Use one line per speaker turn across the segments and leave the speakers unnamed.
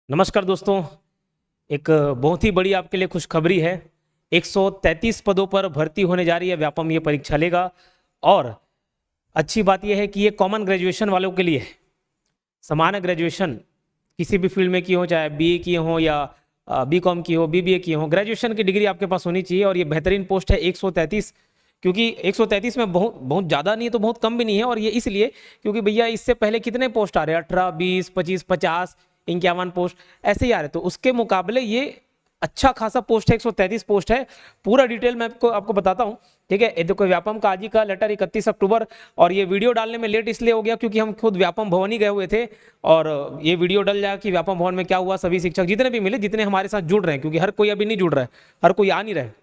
नमस्कार दोस्तों। एक बहुत ही बड़ी आपके लिए खुशखबरी है। 133 पदों पर भर्ती होने जा रही है। व्यापम ये परीक्षा लेगा और अच्छी बात यह है कि ये कॉमन ग्रेजुएशन वालों के लिए है। सामान्य ग्रेजुएशन किसी भी फील्ड में की हो, चाहे बीए की हो या बीकॉम की हो, बीबीए की हो, ग्रेजुएशन की डिग्री आपके पास होनी चाहिए। और ये बेहतरीन पोस्ट है 133, क्योंकि 133 में बहुत बहुत ज़्यादा नहीं है तो बहुत कम भी नहीं है। और ये इसलिए क्योंकि भैया इससे पहले कितने पोस्ट आ रहे हैं, 18, 20, 25, 50, 51 पोस्ट ऐसे ही आ रहे। तो उसके मुकाबले ये अच्छा खासा पोस्ट है, 133 पोस्ट है। पूरा डिटेल मैं आपको बताता हूँ, ठीक है। ये देखो, व्यापम का आज ही का लेटर 31 अक्टूबर। और ये वीडियो डालने में लेट इसलिए हो गया क्योंकि हम खुद व्यापम भवन ही गए हुए थे। और ये वीडियो डल जाएगा कि व्यापम भवन में क्या हुआ। सभी शिक्षक जितने भी मिले, जितने हमारे साथ जुड़ रहे हैं, क्योंकि हर कोई अभी नहीं जुड़ रहा है, हर कोई आ नहीं रहा है,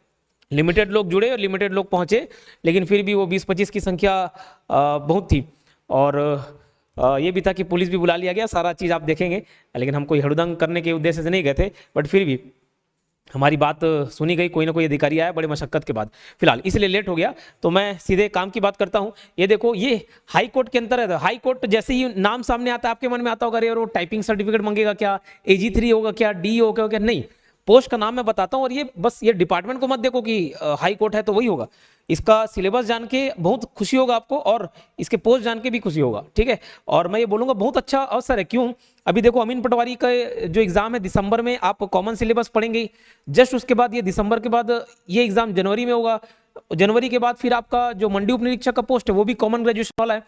लिमिटेड लोग जुड़े और लिमिटेड लोग पहुंचे। लेकिन फिर भी वो 20-25 की संख्या बहुत थी। और ये भी था कि पुलिस भी बुला लिया गया, सारा चीज़ आप देखेंगे। लेकिन हम कोई हड़दंग करने के उद्देश्य से नहीं गए थे, बट फिर भी हमारी बात सुनी गई। कोई ना कोई अधिकारी आया बड़े मशक्कत के बाद। फिलहाल इसलिए लेट हो गया, तो मैं सीधे काम की बात करता हूं। ये देखो, ये हाई कोर्ट के अंतर है। हाई कोर्ट जैसे ही नाम सामने आता है, आपके मन में आता होगा, अरे यार वो टाइपिंग सर्टिफिकेट मांगेगा क्या, AG3 होगा क्या, डी होगा क्या? नहीं, पोस्ट का नाम मैं बताता हूँ। और ये बस ये डिपार्टमेंट को मत देखो कि हाई कोर्ट है तो वही होगा। इसका सिलेबस जान के बहुत खुशी होगा आपको, और इसके पोस्ट जान के भी खुशी होगा, ठीक है। और मैं ये बोलूँगा बहुत अच्छा अवसर है। क्यों? अभी देखो, अमीन पटवारी का जो एग्जाम है दिसंबर में, आप कॉमन सिलेबस पढ़ेंगे। जस्ट उसके बाद ये दिसंबर के बाद ये एग्जाम जनवरी में होगा। जनवरी के बाद फिर आपका जो मंडी उप निरीक्षक का पोस्ट है वो भी कॉमन ग्रेजुएशन वाला है।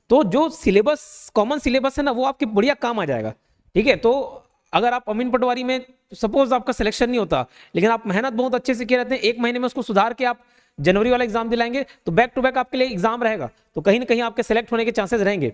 तो जो सिलेबस कॉमन सिलेबस है ना, वो आपके बढ़िया काम आ जाएगा, ठीक है। तो अगर आप अमीन पटवारी में सपोज आपका सिलेक्शन नहीं होता, लेकिन आप मेहनत बहुत अच्छे से किए रहते हैं, 1 महीने में उसको सुधार के आप जनवरी वाला एग्जाम दिलाएंगे, तो बैक टू बैक आपके लिए एग्जाम रहेगा। तो कहीं ना कहीं आपके सेलेक्ट होने के चांसेस रहेंगे।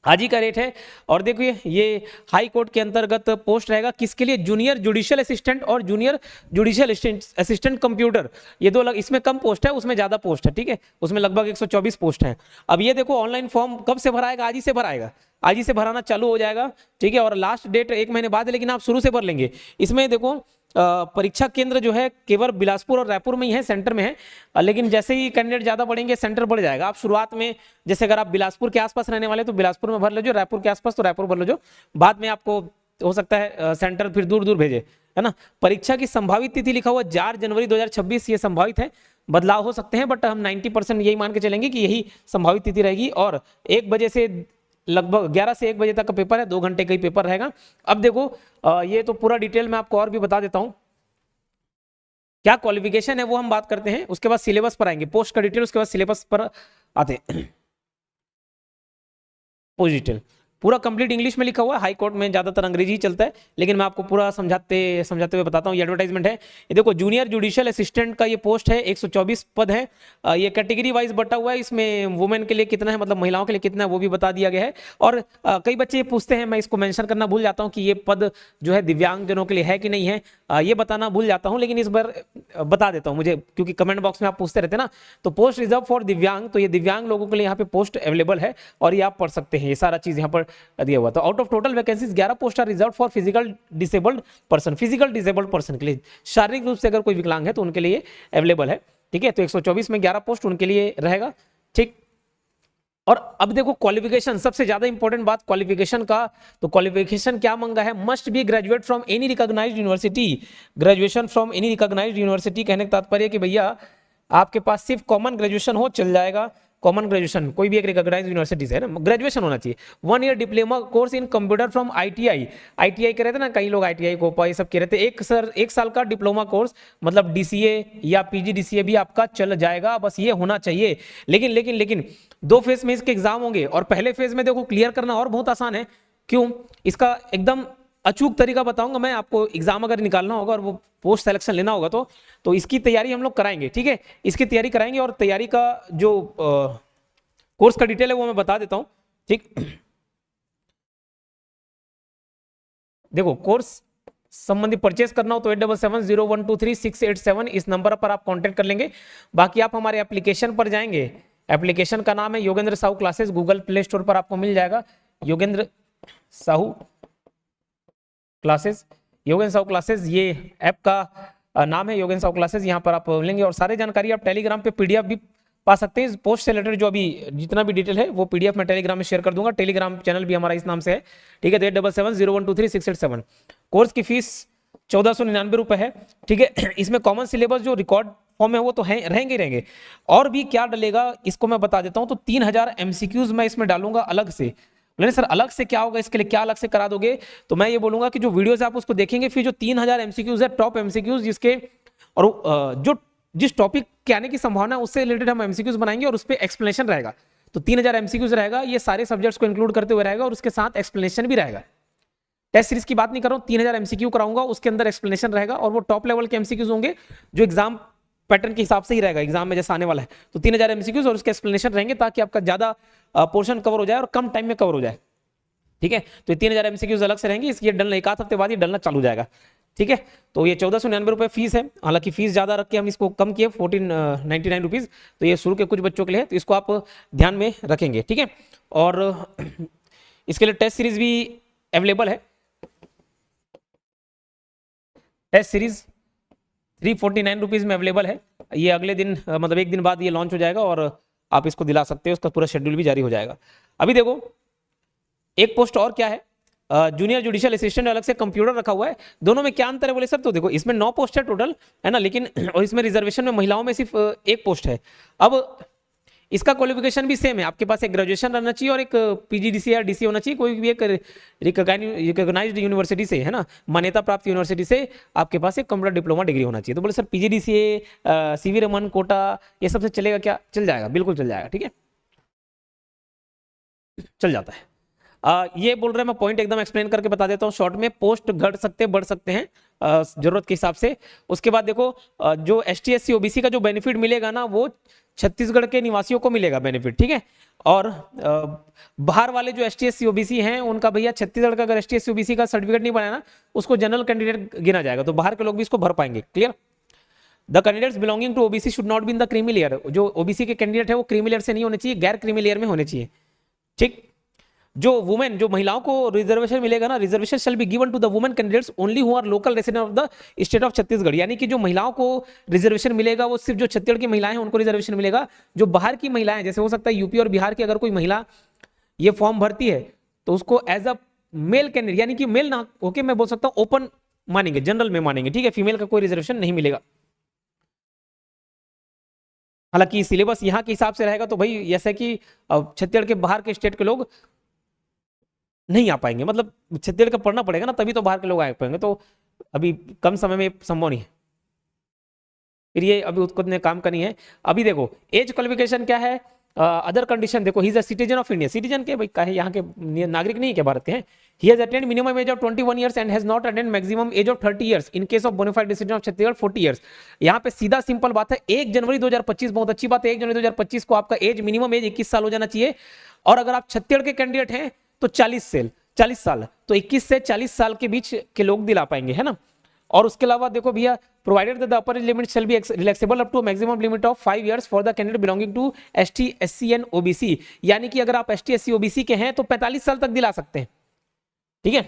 आज ही का रेट है। और देखिए, ये हाई कोर्ट के अंतर्गत पोस्ट रहेगा किसके लिए? जूनियर जुडिशियल असिस्टेंट और जूनियर जुडिशियल असिस्टेंट कंप्यूटर। ये दो इसमें कम पोस्ट है, उसमें ज्यादा पोस्ट है, ठीक है। उसमें लगभग 124 पोस्ट है। अब ये देखो, ऑनलाइन फॉर्म कब से भराएगा? आज ही से भराएगा, आज ही से भराना चालू हो जाएगा, ठीक है। और लास्ट डेट 1 महीने बाद है, लेकिन आप शुरू से भर लेंगे। इसमें देखो, परीक्षा केंद्र जो है केवल बिलासपुर और रायपुर में ही है, सेंटर में है। लेकिन जैसे ही कैंडिडेट ज्यादा बढ़ेंगे, सेंटर बढ़ जाएगा। आप शुरुआत में, जैसे अगर आप बिलासपुर के आसपास रहने वाले तो बिलासपुर में भर लो, रायपुर के आसपास तो रायपुर भर लो। बाद में आपको हो सकता है सेंटर फिर दूर दूर भेजे, है ना। परीक्षा की संभावित तिथि लिखा हुआ 4 जनवरी 2026, ये संभावित है, बदलाव हो सकते हैं, बट हम 90% यही मान के चलेंगे कि यही संभावित तिथि रहेगी। और 1 बजे से लगभग 11 से 1 बजे तक का पेपर है, 2 घंटे का ही पेपर रहेगा। अब देखो, ये तो पूरा डिटेल में आपको और भी बता देता हूं। क्या क्वालिफिकेशन है वो हम बात करते हैं, उसके बाद सिलेबस पर आएंगे। पोस्ट का डिटेल, उसके बाद सिलेबस पर आते हैं। पोस्ट डिटेल पूरा कंप्लीट इंग्लिश में लिखा हुआ है। हाई कोर्ट में ज्यादातर अंग्रेजी ही चलता है, लेकिन मैं आपको पूरा समझाते हुए बताता हूँ। ये एडवर्टाइजमेंट है। ये देखो, जूनियर जुडिशियल असिस्टेंट का ये पोस्ट है, 124 पद है। ये कैटेगरी वाइज बटा हुआ है। इसमें वुमेन के लिए कितना है, मतलब महिलाओं के लिए कितना है, वो भी बता दिया गया है। और कई बच्चे ये पूछते हैं, मैं इसको मेंशन करना भूल जाता हूँ कि ये पद जो है दिव्यांग जनों के लिए है कि नहीं है, ये बताना भूल जाता हूँ। लेकिन इस बार बता देता हूँ, मुझे क्योंकि कमेंट बॉक्स में आप पूछते रहते हैं ना। तो पोस्ट रिजर्व फॉर दिव्यांग, तो ये दिव्यांग लोगों के लिए यहाँ पे पोस्ट अवेलेबल है, और ये आप पढ़ सकते हैं। ये सारा चीज यहाँ पर दिया हुआ। तो out of total vacancies 11 post are reserved for physical disabled person. Physical disabled person के लिए, शारीरिक रूप से अगर कोई विकलांग है तो उनके लिए अवेलेबल है, ठीक है। तो 124 में 11 पोस्ट उनके लिए रहेगा, ठीक। और अब देखो, क्वालिफिकेशन सबसे ज्यादा इंपॉर्टेंट बात क्वालिफिकेशन का। तो क्वालिफिकेशन क्या मांगा है? Must be graduate from any recognised university. Graduation from any recognised university कहने का तात्पर्य कि भैया आपके पास सिर्फ कॉमन ग्रेजुएशन हो चल जाएगा। कॉमन ग्रेजुएशन कोई भी एक रिकॉग्नाइज्ड यूनिवर्सिटी से है ना, ग्रेजुएशन होना चाहिए। 1 year diploma course in computer from ITI। ITI कह रहे थे ना कई लोग, ITI कोपा ये सब कह रहे थे। 1 साल का डिप्लोमा कोर्स, मतलब DCA या PGDCA भी आपका चल जाएगा, बस ये होना चाहिए। लेकिन 2 फेज में इसके एग्जाम होंगे, और पहले फेज में देखो क्लियर करना और बहुत आसान है। क्यों? इसका एकदम अचूक तरीका बताऊंगा मैं आपको। एग्जाम अगर निकालना होगा और वो पोस्ट सिलेक्शन लेना होगा तो इसकी तैयारी हम लोग कराएंगे, ठीक है। इसकी तैयारी कराएंगे, और तैयारी का जो कोर्स का डिटेल है वो मैं बता देता हूं, ठीक। देखो, कोर्स संबंधी परचेस करना हो तो 8770123687 इस नंबर पर आप कांटेक्ट कर लेंगे। बाकी आप हमारे एप्लीकेशन पर जाएंगे। एप्लीकेशन का नाम है Yogendra Sahu classes. Google play store पर आपको मिल जाएगा, योगेंद्र साहू क्लासेस। योगेंद्र साहू क्लासेस ये ऐप का नाम है, योगेंद्र साहू क्लासेस। यहाँ पर आप मिलेंगे, और सारे जानकारी आप टेलीग्राम पे PDF भी पा सकते हैं। पोस्ट से रिलेटेड जो अभी जितना भी डिटेल है वो PDF मैं टेलीग्राम में शेयर कर दूंगा। टेलीग्राम चैनल भी हमारा इस नाम से है, ठीक है। तो 8770123687 कोर्स की फीस 1499 रुपए है, ठीक है। इसमें कॉमन सिलेबस जो रिकॉर्ड फॉर्म है वो तो है, रहेंगे ही रहेंगे। और भी क्या डलेगा इसको मैं बता देता हूं। तो 3000 एमसीक्यूज मैं इसमें डालूंगा अलग से। बोले सर अलग से क्या होगा, इसके लिए क्या अलग से करा दोगे? तो मैं ये बोलूंगा कि जो वीडियोस आप उसको देखेंगे, फिर जो 3000 एमसीक्यूज है टॉप एमसीक्यूज जिसके और जो जिस टॉपिक के आने की संभावना है उससे रिलेटेड हम एमसीक्यूज बनाएंगे और उस पर एक्सप्लेनेशन रहेगा। तो 3000 एमसीक्यूज रहेगा, ये सारे सब्जेक्ट्स को इंक्लूड करते हुए रहेगा और उसके साथ एक्सप्लेनेशन भी रहेगा। टेस्ट सीरीज की बात नहीं कर रहा हूं, 3000 एमसीक्यू कराऊंगा, उसके अंदर एक्सप्लेनेशन रहेगा और वो टॉप लेवल के एमसीक्यूज होंगे जो एग्जाम पैटर्न के हिसाब से ही रहेगा, एग्जाम में जैसा आने वाला है। तो 3000 एमसीक्यूज और उसके एक्सप्लेनेशन रहेंगे ताकि आपका ज्यादा पोर्शन कवर हो जाए और कम टाइम में कवर हो जाए, ठीक है। तो ये 3000 एमसीक्यूज अलग से रहेंगे, इसलिए डलना एक आध हफ्ते बाद ही डलना चालू हो जाएगा, ठीक है। तो ये 1499 रुपये फीस है, हालांकि फीस ज्यादा रख के हम इसको कम किए 1499 रुपीज। तो ये शुरू के कुछ बच्चों के लिए है, तो इसको आप ध्यान में रखेंगे, ठीक है। और इसके लिए टेस्ट सीरीज भी अवेलेबल है। टेस्ट सीरीज 349 रुपीज में अवेलेबल है। ये अगले दिन मतलब एक दिन बाद ये लॉन्च हो जाएगा और आप इसको दिला सकते हो, उसका पूरा शेड्यूल भी जारी हो जाएगा। अभी देखो एक पोस्ट और क्या है, जूनियर जुडिशियल असिस्टेंट अलग से कंप्यूटर रखा हुआ है। दोनों में क्या अंतर है बोले सर? तो देखो इसमें 9 पोस्ट है टोटल, है ना, लेकिन और इसमें रिजर्वेशन में महिलाओं में सिर्फ एक पोस्ट है। अब इसका क्वालिफिकेशन भी सेम है, आपके पास एक ग्रेजुएशन रहना चाहिए और एक पीजीडीसी या डीसी होना चाहिए, कोई भी एक रिकॉग्नाइज्ड यूनिवर्सिटी से, है ना, मान्यता प्राप्त यूनिवर्सिटी से आपके पास एक कंप्यूटर डिप्लोमा डिग्री होना चाहिए। तो बोले sir PGDCA, C V Raman, Kota, ये सबसे चलेगा क्या? चल जाएगा, बिल्कुल चल जाएगा, ठीक है, चल जाता है। ये बोल रहे हैं, मैं पॉइंट एकदम एक्सप्लेन करके बता देता हूँ शॉर्ट में। पोस्ट घट सकते बढ़ सकते हैं जरूरत के हिसाब से। उसके बाद देखो जो एसटी एससी ओबीसी का जो बेनिफिट मिलेगा ना, वो छत्तीसगढ़ के निवासियों को मिलेगा बेनिफिट, ठीक है। और बाहर वाले जो एसटी एससी ओबीसी हैं उनका भैया छत्तीसगढ़ का अगर एसटी एससी ओबीसी का सर्टिफिकेट नहीं बनाया ना, उसको जनरल कैंडिडेट गिना जाएगा, तो बाहर के लोग भी इसको भर पाएंगे। Clear? The candidates belonging to OBC should not be in the creamy layer. जो ओबीसी के कैंडिडेट है वो क्रीमी लेयर से नहीं होने चाहिए, गैर क्रीमी लेयर में होने चाहिए, ठीक। जो वुमेन, जो महिलाओं को रिजर्वेशन मिलेगा ना, reservation shall be given to the women candidates only who are local resident of the state of Chhattisgarh. यानी कि जो महिलाओं को रिजर्वेशन मिलेगा वो सिर्फ जो छत्तीसगढ़ की महिलाएं हैं उनको रिजर्वेशन मिलेगा। जो बाहर की महिलाएं, जैसे हो सकता है यूपी और बिहार की अगर कोई महिला ये फॉर्म भरती है तो उसको एज अ मेल कैंडिडेट, यानी कि मेल ना होके मैं बोल सकता हूं ओपन मानेंगे, जनरल में मानेंगे, ठीक है। फीमेल का कोई रिजर्वेशन नहीं मिलेगा। हालांकि सिलेबस यहाँ के हिसाब से रहेगा, तो भाई जैसे कि छत्तीसगढ़ के बाहर के स्टेट के लोग नहीं आ पाएंगे, मतलब छत्तीसगढ़ का पढ़ना पड़ेगा ना, तभी तो बाहर के लोग आ पाएंगे। तो अभी कम समय में संभव नहीं है, फिर ये अभी उतने काम का नहीं है। अभी देखो एज क्वालिफिकेशन क्या है, अदर कंडीशन देखो, he is a citizen of India. Citizen के भाई का है, यहाँ के नागरिक नहीं है क्या भारत के हैं? He has attend minimum age of 21 years and has not attend maximum age of 30 years in case of bonafide resident of Chhattisgarh 40 years. यहाँ पे सीधा सिंपल बात है, 1 जनवरी 2025, बहुत अच्छी बात है, 1 जनवरी 2025 को आपका एज मिनिमम एज 21 साल हो जाना चाहिए। और अगर आप छत्तीसगढ़ के कैंडिडेट हैं तो 40 साल, तो 21 से 40 साल के बीच के लोग दिला पाएंगे, है ना। और उसके अलावा देखो भैया, provided the upper age limit shall be relaxable up to maximum limit of 5 years for the candidate belonging to ST SC and OBC. यानी कि अगर आप एसटी एससी ओबीसी के हैं तो 45 साल तक दिला सकते हैं, ठीक है,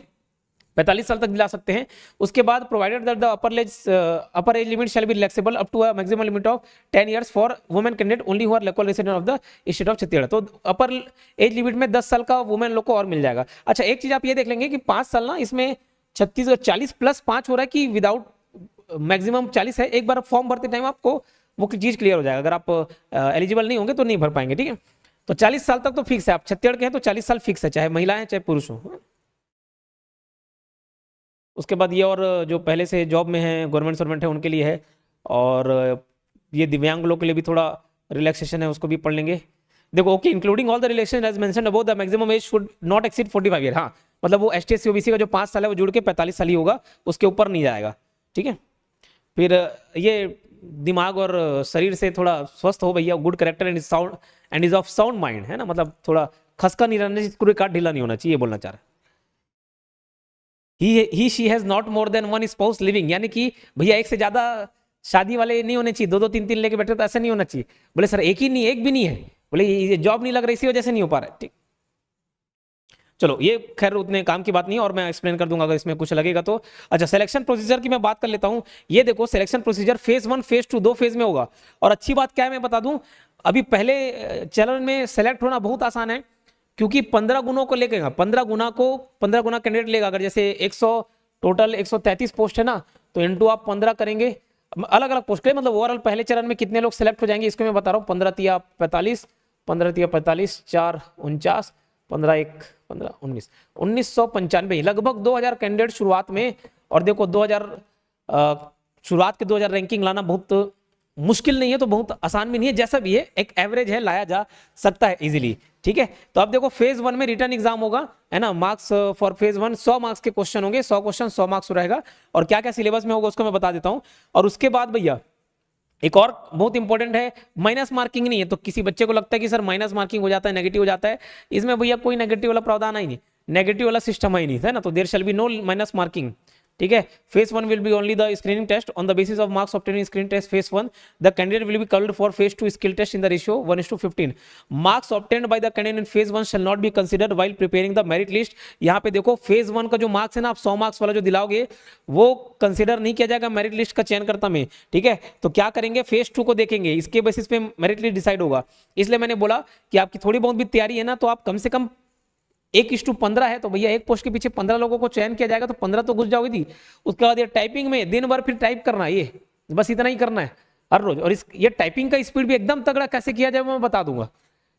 45 साल तक दिला सकते हैं। उसके बाद provided that the upper age limit shall be relaxable up to a maximum limit of 10 years for women candidate only who are local resident of the state of Chhattisgarh. तो अपर एज लिमिट में 10 साल का women लोग को और मिल जाएगा। अच्छा एक चीज आप ये देख लेंगे कि 5 साल ना, इसमें छत्तीसगढ़ 40 + 5 हो रहा है कि विदाउट मैक्सिमम 40 है। एक बार फॉर्म भरते टाइम आपको वो चीज क्लियर हो जाएगा, अगर आप एलिजिबल नहीं होंगे तो नहीं भर पाएंगे, ठीक है। तो 40 साल तक तो फिक्स है, आप छत्तीसगढ़ के हैं तो 40 साल फिक्स है, चाहे महिला है चाहे पुरुष हो। उसके बाद ये, और जो पहले से जॉब में है, गवर्नमेंट सर्वेंट है, उनके लिए है। और ये दिव्यांग लोग के लिए भी थोड़ा रिलैक्सेशन है, उसको भी पढ़ लेंगे। देखो okay, including all the relaxation as mentioned above, the maximum age should not exceed 45 year. हाँ मतलब वो एसटी एससी ओबीसी का जो 5 साल है वो जुड़ के 45 साल ही होगा, उसके ऊपर नहीं जाएगा, ठीक है। फिर ये दिमाग और शरीर से थोड़ा स्वस्थ हो भैया, good character and is of sound mind, है ना, मतलब थोड़ा खसका नहीं रहना चाहिए, पूरे काट ढीला नहीं होना चाहिए, ये बोलना चाह रहा है। He she has not more than 1 spouse living, यानी कि भैया एक से ज्यादा शादी वाले नहीं होने चाहिए, 2-2 3-3 लेके बैठे तो ऐसा नहीं होना चाहिए। बोले सर एक ही नहीं, एक भी नहीं है, बोले ये जॉब नहीं लग रही, इसी वजह से नहीं हो पा रहा है, ठीक। चलो ये खैर उतने काम की बात नहीं है, और मैं एक्सप्लेन कर दूंगा अगर इसमें कुछ लगेगा तो। अच्छा सिलेक्शन प्रोसीजर की मैं बात कर लेता हूं। ये देखो सिलेक्शन प्रोसीजर फेज 1 फेज 2 दो फेज में होगा। और अच्छी बात क्या है मैं बता दूं, अभी पहले चरण में सेलेक्ट होना बहुत आसान है, क्योंकि 15 गुणों को लेकर 15 गुना कैंडिडेट लेगा। अगर जैसे टोटल 133 पोस्ट है ना, तो इंटू आप 15 करेंगे, अलग अलग पोस्ट के मतलब ओवरऑल पहले चरण में कितने लोग सेलेक्ट हो जाएंगे इसको मैं बता रहा हूँ। 15 तिया 45, 15 तिया 45, 4 49, 15 1 15 19, 1995 लगभग 2000 कैंडिडेट शुरुआत में। और देखो 2000 शुरुआत के 2000 रैंकिंग लाना बहुत मुश्किल नहीं है, तो बहुत आसान भी नहीं है, जैसा भी है एक एवरेज है, लाया जा सकता है इजीली। ठीक है, तो अब देखो फेज 1 में रिटर्न एग्जाम होगा, है ना। मार्क्स फॉर फेज 1 100 मार्क्स के क्वेश्चन होंगे, 100 क्वेश्चन 100 मार्क्स रहेगा। और क्या क्या सिलेबस में होगा उसको मैं बता देता हूं। और उसके बाद भैया एक और बहुत इंपॉर्टेंट है, माइनस मार्किंग नहीं है। तो किसी बच्चे को लगता है कि सर माइनस मार्किंग हो जाता है, नेगेटिव हो जाता है, इसमें भैया कोई नेगेटिव वाला प्रावधान ही नहीं, नेगेटिव वाला सिस्टम ही नहीं है ना, तो there shall be no minus marking. ठीक है, phase 1 will be only the screening test on the basis of marks obtain in screening test phase 1 the candidate will be called for phase 2 skill test in the ratio 1:15। Marks obtained by the candidate in phase 1 shall not be considered while preparing the merit list. यहाँ पे देखो phase 1 का जो marks है ना, आप 100 marks वाला जो दिलाओगे वो कंसीडर नहीं किया जाएगा मेरिट लिस्ट का चयन करता में। ठीक है, तो क्या करेंगे, फेज 2 को देखेंगे, इसके बेसिस पे मेरिट लिस्ट डिसाइड होगा। इसलिए मैंने बोला कि आपकी थोड़ी बहुत भी तैयारी है ना, तो आप कम से कम 1:15 है, तो भैया एक पोस्ट के पीछे 15 लोगों को चयन किया जाएगा, तो 15 तो घुस जाओगी थी। उसके बाद ये टाइपिंग में दिन भर फिर टाइप करना है, ये बस इतना ही करना है हर रोज। और ये टाइपिंग का स्पीड भी एकदम तगड़ा कैसे किया जाए वो मैं बता दूंगा।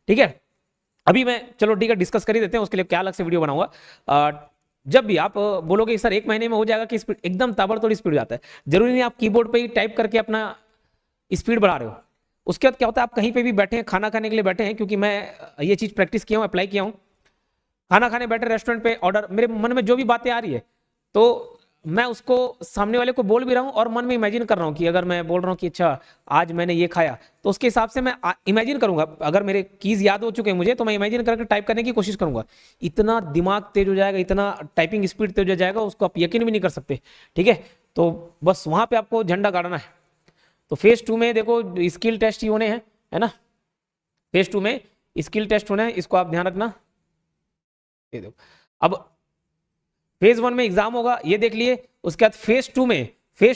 ठीक है, अभी मैं चलो ठीक है डिस्कस कर ही देते हैं, उसके लिए क्या अलग से वीडियो बनाऊंगा। जब भी आप बोलोगे सर 1 महीने में हो जाएगा कि स्पीड एकदम ताबड़तोड़ स्पीड हो जाता है, जरूरी नहीं आप कीबोर्ड पे ही टाइप करके अपना स्पीड बढ़ा रहे हो। उसके बाद क्या होता है, आप कहीं पे भी बैठे हैं, खाना खाने के लिए बैठे हैं, क्योंकि मैं ये चीज प्रैक्टिस किया हूं, अप्लाई किया हूं, खाना खाने बैठे रेस्टोरेंट पे, ऑर्डर, मेरे मन में जो भी बातें आ रही है तो मैं उसको सामने वाले को बोल भी रहा हूं और मन में इमेजिन कर रहा हूं कि अगर मैं बोल रहा हूं कि अच्छा आज मैंने ये खाया, तो उसके हिसाब से मैं इमेजिन करूंगा। अगर मेरे कीज याद हो चुके हैं मुझे, तो मैं इमेजिन करके टाइप करने की कोशिश करूंगा। इतना दिमाग तेज हो जाएगा, इतना टाइपिंग स्पीड तेज हो जाएगा, उसको आप यकीन भी नहीं कर सकते। ठीक है, तो बस वहां पर आपको झंडा गाड़ना है। तो फेज 2 में देखो स्किल टेस्ट ही होने हैं, है ना, फेज 2 में स्किल टेस्ट होने हैं, इसको आप ध्यान रखना। ये देखो, अब फेज 1 में एग्जाम होगा, ये देख लिए। उसके बाद फेज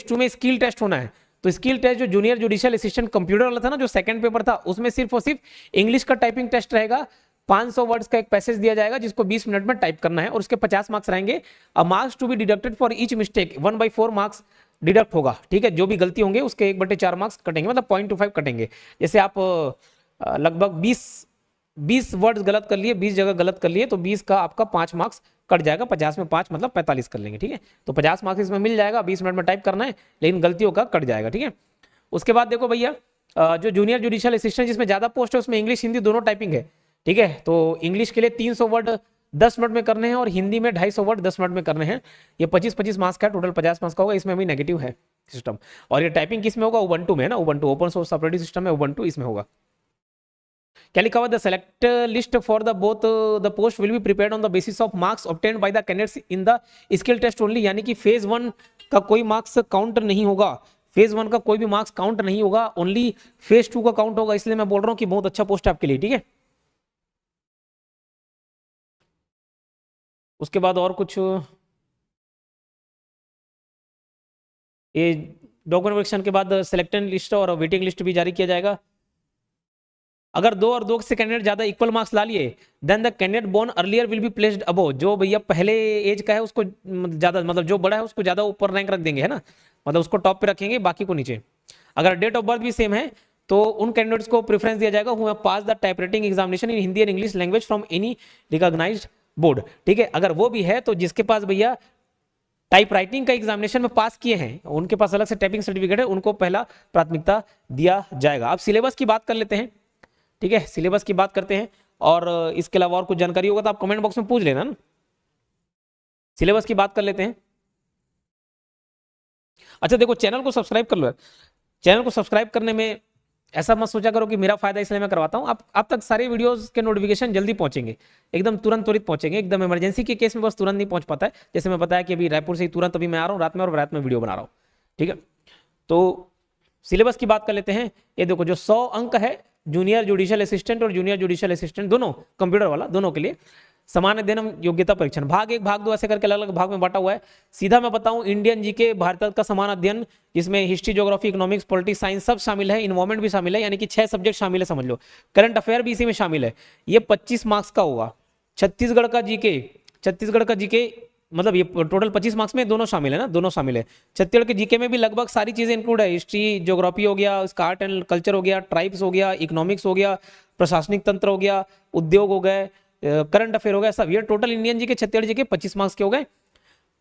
2 में स्किल टेस्ट होना है। तो स्किल टेस्ट जो जूनियर जुडिशियल असिस्टेंट कंप्यूटर वाला था ना, जो सेकंड पेपर था, उसमें सिर्फ और सिर्फ इंग्लिश का टाइपिंग टेस्ट रहेगा। 500 वर्ड्स का एक पैसेज दिया जाएगा जिसको 20 मिनट में टाइप करना है, और उसके 50 मार्क्स रहेंगे। Marks to be deducted for each mistake 1/4 marks deduct होगा। ठीक है, जो भी गलती होंगे उसके 1/4 मार्क्स कटेंगे, मतलब 0.25 कटेंगे। जैसे आप लगभग 20 वर्ड्स गलत कर लिए, 20 जगह गलत कर लिए, तो 20 का आपका 5 मार्क्स कट जाएगा, 50 में 5 मतलब 45 कर लेंगे। ठीक है, तो 50 मार्क्स इसमें मिल जाएगा, 20 मिनट में टाइप करना है, लेकिन गलतियों का कट जाएगा। ठीक है, उसके बाद देखो भैया जो जूनियर जुडिशियल असिस्टेंट जिसमें ज्यादा पोस्ट है उसमें इंग्लिश हिंदी दोनों टाइपिंग है। ठीक है, तो इंग्लिश के लिए 300 वर्ड 10 मिनट में करने हैं, और हिंदी में 250 वर्ड 10 मिनट में करने हैं। ये 25-25 मार्क्स का टोटल 50 मार्क्स का होगा, इसमें भी नेगेटिव है सिस्टम। और ये टाइपिंग किस में होगा, उबंटू में है ना, Ubuntu open source operating system है, उबंटू इसमें होगा। क्या लिखा हुआ, the select list for the both the post will be prepared on the basis of marks obtained by the candidates in the skill test only. यानी कि phase 1 का कोई मार्क्स काउंट नहीं होगा, फेज 1 का कोई भी मार्क्स काउंट नहीं होगा, ओनली फेज 2 का काउंट होगा। इसलिए मैं बोल रहा हूं कि बहुत अच्छा पोस्ट है आपके लिए। ठीक है, उसके बाद और कुछ ये डॉक्यूमेंट वेरिफिकेशन के बाद सिलेक्टेड लिस्ट और वेटिंग लिस्ट भी जारी किया जाएगा। अगर 2 और 2 से कैंडिडेट ज्यादा इक्वल मार्क्स ला लिए, then the candidate born earlier will be placed above. जो भैया पहले एज का है उसको ज्यादा, मतलब जो बड़ा है उसको ज्यादा ऊपर रैंक रख देंगे, है ना, मतलब उसको टॉप पे रखेंगे, बाकी को नीचे। अगर डेट ऑफ बर्थ भी सेम है तो उन कैंडिडेट्स को प्रेफरेंस दिया जाएगा who pass the typewriting examination in Hindi and English language from any recognised board. ठीक है, अगर वो भी है तो जिसके पास भैया टाइप राइटिंग का एग्जामिनेशन में पास किए हैं, उनके पास अलग से टाइपिंग सर्टिफिकेट है, उनको पहला प्राथमिकता दिया जाएगा। अब सिलेबस की बात कर लेते हैं। ठीक है, सिलेबस की बात करते हैं, और इसके अलावा और कुछ जानकारी होगा तो आप कमेंट बॉक्स में पूछ लेना ना। सिलेबस की बात कर लेते हैं। अच्छा देखो, चैनल को सब्सक्राइब कर लो। चैनल को सब्सक्राइब करने में ऐसा मत सोचा करो कि मेरा फायदा इसलिए मैं करवाता हूं। आप तक सारे वीडियोस के नोटिफिकेशन जल्दी पहुंचेंगे, एकदम त्वरित पहुंचेंगे। एकदम इमरजेंसी के केस में बस तुरंत नहीं पहुंच पाता है, जैसे मैं बताया कि अभी रायपुर से ही तुरंत अभी मैं आ रहा हूँ रात में, और रात में वीडियो बना रहा हूँ। ठीक है, तो सिलेबस की बात कर लेते हैं। ये देखो जो 100 अंक है जूनियर जुडिशियल असिस्टेंट और जूनियर जुडिशियल असिस्टेंट दोनों, कंप्यूटर वाला दोनों के लिए समान अध्ययन योग्यता परीक्षण भाग 1 भाग 2 ऐसे करके अलग अलग भाग में बांटा हुआ है। सीधा मैं बताऊं, इंडियन जीके, भारत का समान अध्ययन, जिसमें history, geography, economics, politics, science सब शामिल है, इन्वायरमेंट भी शामिल है, यानी कि 6 सब्जेक्ट शामिल है, समझ लो। करंट अफेयर भी इसी में शामिल है। ये 25 मार्क्स का होगा। छत्तीसगढ़ का जीके मतलब ये टोटल 25 मार्क्स में दोनों शामिल है ना, दोनों शामिल है। छत्तीसगढ़ के जीके में भी लगभग सारी चीजें इंक्लूड है, हिस्ट्री ज्योग्राफी हो गया, उसका आर्ट एंड कल्चर हो गया, ट्राइब्स हो गया, इकोनॉमिक्स हो गया, प्रशासनिक तंत्र हो गया, उद्योग हो गए, करंट अफेयर हो गया, सब ये total Indian GK Chhattisgarh GK 25 marks के हो गए।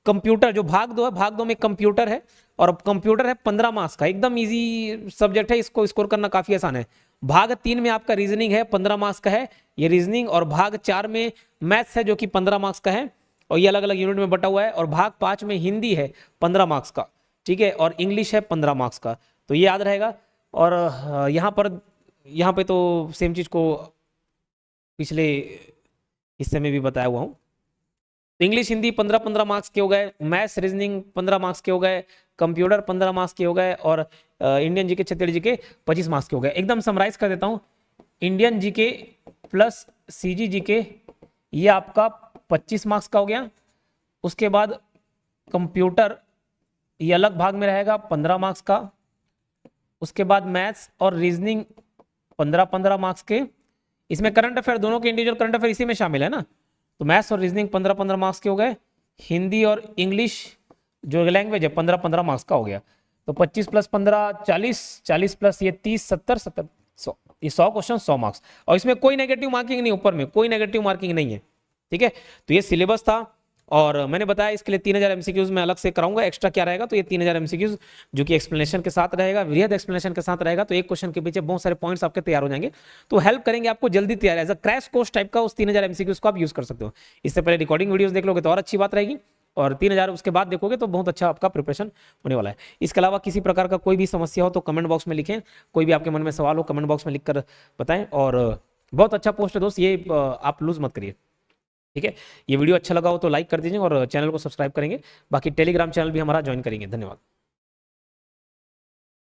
कंप्यूटर जो भाग 2 है, भाग 2 में कंप्यूटर है, और कंप्यूटर है 15 मार्क्स का, एकदम इजी सब्जेक्ट है, इसको स्कोर करना काफी आसान है। भाग 3 में आपका रीजनिंग है, 15 मार्क्स का है ये रीजनिंग, और भाग 4 में मैथ्स है जो कि 15 मार्क्स का है, और ये अलग अलग यूनिट में बटा हुआ है। और भाग 5 में हिंदी है 15 मार्क्स का, ठीक है, और इंग्लिश है 15 मार्क्स का, तो ये याद रहेगा। और यहाँ पे तो सेम चीज को पिछले हिस्से में भी बताया हुआ हूँ। इंग्लिश हिंदी 15-15 मार्क्स के हो गए, मैथ्स रीजनिंग 15 मार्क्स के हो गए, कंप्यूटर 15 मार्क्स के हो गए, और Indian GK Chhattisgarh GK 25 marks के हो गए। एकदम समराइज कर देता हूँ, Indian GK plus CG GK ये आपका 25 मार्क्स का हो गया। उसके बाद कंप्यूटर ये अलग भाग में रहेगा 15 मार्क्स का। उसके बाद मैथ्स और रीजनिंग 15-15 मार्क्स के। इसमें करंट अफेयर दोनों के इंडिविजुअल करंट अफेयर इसी में शामिल है ना, तो मैथ्स और रीजनिंग 15-15 मार्क्स के हो गए। हिंदी और इंग्लिश जो लैंग्वेज है 15-15 मार्क्स का हो गया। तो 25 प्लस 15 40, 40 प्लस ये 30 70 70 100, ये 100 क्वेश्चन 100 मार्क्स, और इसमें कोई नेगेटिव मार्किंग नहीं, ऊपर में कोई नेगेटिव मार्किंग नहीं है, ठीक है। तो ये सिलेबस था, और मैंने बताया इसके लिए 3000 एमसीक्यूज मैं अलग से कराऊंगा। एक्स्ट्रा क्या रहेगा, तो ये 3000 एमसीक्यूज जो कि एक्सप्लेनेशन के साथ रहेगा, वृहद एक्सप्लेनेशन के साथ रहेगा, तो एक क्वेश्चन के पीछे बहुत सारे पॉइंट्स आपके तैयार हो जाएंगे, तो हेल्प करेंगे आपको जल्दी तैयार, as a crash course type का उस 3000 एमसीक्यूज को आप यूज कर सकते हो। इससे पहले रिकॉर्डिंग वीडियोस देख लोगे तो और अच्छी बात रहेगी, और 3000 उसके बाद देखोगे तो बहुत अच्छा आपका प्रिपरेशन होने वाला है। इसके अलावा किसी प्रकार का कोई भी समस्या हो तो कमेंट बॉक्स में लिखें, कोई भी आपके मन में सवाल हो कमेंट बॉक्स में लिखकर बताएं। और बहुत अच्छा पोस्ट है दोस्त, ये आप लूज मत करिए, ठीक है। ये वीडियो अच्छा लगा हो तो लाइक कर दीजिए, और चैनल को सब्सक्राइब करेंगे, बाकी टेलीग्राम चैनल भी हमारा ज्वाइन करेंगे। धन्यवाद।